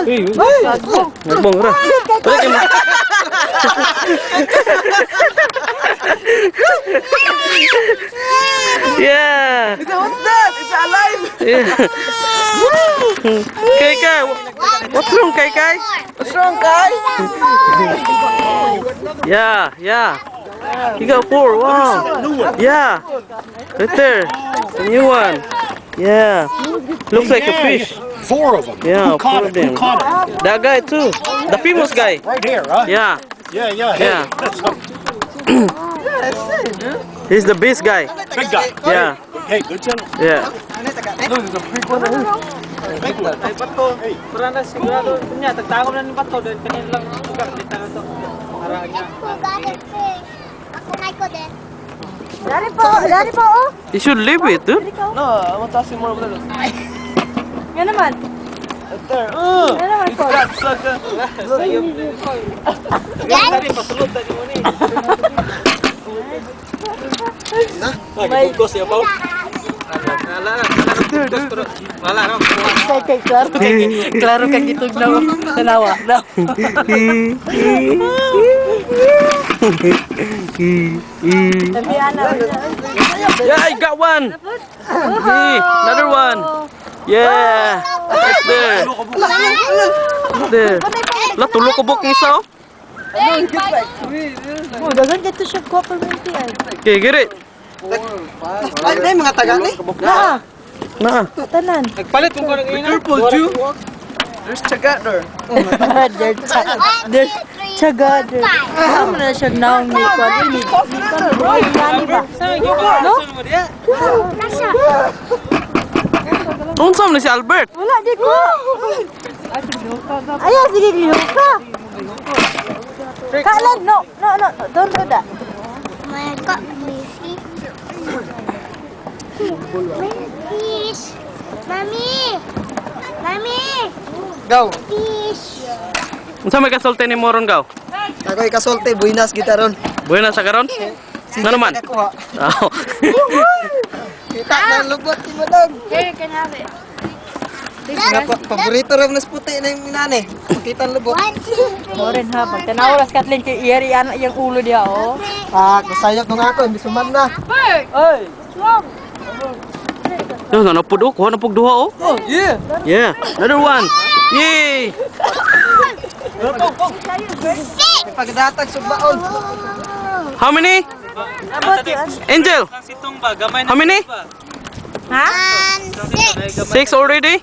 Nagbong ra. Yeah. What's that? It's alive. Yeah. Kai. What's wrong, Kai? What's wrong, Kai? Yeah. You got 4. Wow. Yeah. Right there. The new one. Yeah. Looks like a fish. 4 of them. Yeah, Who caught 4 of it? them. Who caught it? That guy too. The famous guy. Right here, huh? Yeah. Yeah. Yeah. That's it, dude. He's the best guy. Big guy. Yeah. Hey, good channel. Yeah. Look, there's a big one here. Big one. Ay bato, pura na sigurado niya, tagtagom na ni bato doon kanil lang lugar dito to. Haraan niya. Dari po, oh. You should leave it, dude. No, I want to ask you more about this. Yan naman. Right there. Yan naman po. That sucker. Tadi pasulod tadi mo ni. May Gos ya pau. Wala. Klaro ka gitog na tanawa. No. Yeah, I got one. Hey, another one. Yeah. Right there. Right there. La tulo ko bok isa. Oh, doesn't get to show compliment yan. Okay, get it. Ay, may mga taga ni. Na. Tanan. Nagpalit kung kanang ina. Purple Jew. There's Chagat there. There's chagad. Ano na siya naong ni ko? Ini. Ini ba? No? Unsa man si Albert? Wala di ko. Ayaw sige lihok ka. Kalan, no. Don't do that. Fish. Mami. Go. Fish. Unsa may kasulti ni moron gaw? Ako ikasolte, buinas gitaron. Buena sa karon? Ano naman? Nakuha. Oh. Kita na lubot si Madam. Here, you can have it. Paborito rin nas puti na yung minane. Makita ang lubot. 1, 2, 3. Moren ha, pag tanaw las Kathleen kay iyari anak yung ulo dia oh. Kasayot nung ako, hindi suman na. Bird. Ay! What's wrong? Yo, napud ko, napug duha oh. Oh, yeah! Yeah, another one. Yay! May pagdatag sugbaon. How many? Angel, Sitong ba gamay na. how many? Ha? 6. 6 already?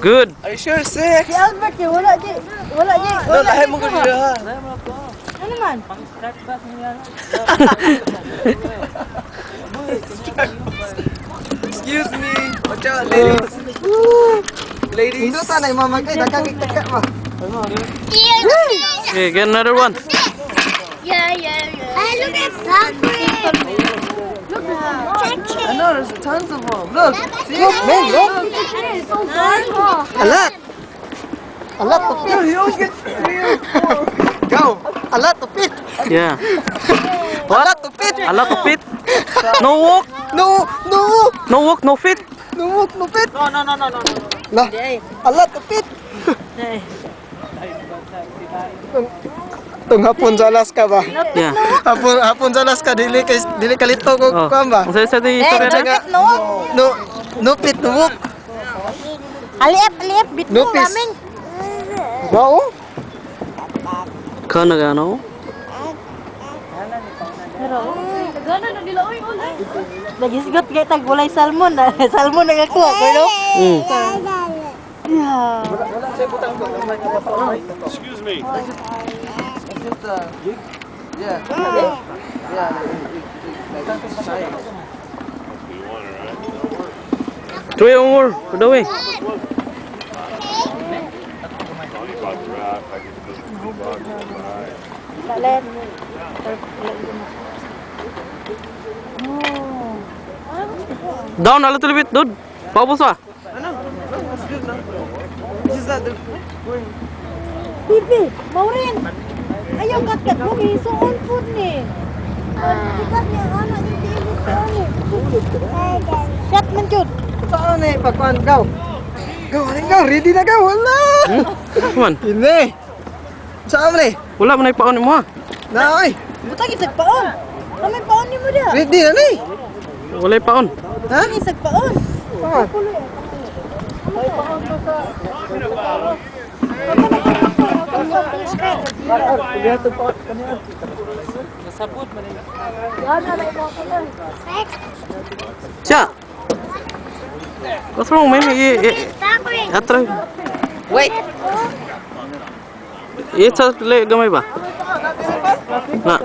Good. Are you sure? 6? Si Albert di wala di. No, lahat mo ko dito ha. Ano man? Excuse me. Watch out, ladies. Ladies. Hindutan na yung mamagay. Nagkakikita mo. Okay, get another one. Yeah. Hey, look at something. Look I know, there's tons of them. Look. See? Man, look. A lot. A lot to fit. You always get 3 or 4. Go. A lot to fit. Yeah. A lot to fit. A lot of fit. No walk, No. no walk, no fit. No, no fit. No. Lah. A lot to fit. Tung hapon sa Alaska ba? Yeah. Hapon sa Alaska dili kalito ko Oh. kuan ba? Unsa sa di istorya na? No fit no walk. Aliap bit No mo peace. maming. Wow. Kana gano? Lagi sigot kay tag walay salmon. Salmon nagakuha ko no. Yeah. Excuse me. Yeah. Three or more for the way. Salen. Down a little bit, dude. Paubos pa. Bibi, Maureen. Ayaw kat mo gisuon pud ni. Sikat niya anak ni tiibot ko ni. Shot man jud. Saan eh pagkuan go. Go, ready na go. Wala. Man, Ini. Saan mo ni? wala man ay paon mo ha. Na oy. Butang isag paon. Kami paon ni mo dia. Ready na ni. Wala ay paon. Ha? Kami isag paon. Nasabot man nila. Siya. What's wrong, man? Atray. Wait. Isa le gamay ba? Na.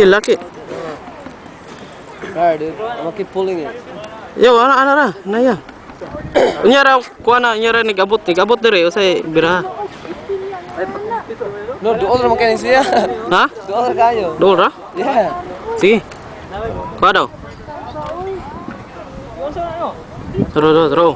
Laki. Alright, dude. I'm gonna keep pulling it. Yo, ana ra, naya. Unya ra kuha na, unya ra nigabot dire usay biraha. No, doon naman kayo siya. Ha? Doon kayo. Dol ra? Yeah. Sige. Kuha daw. Tro.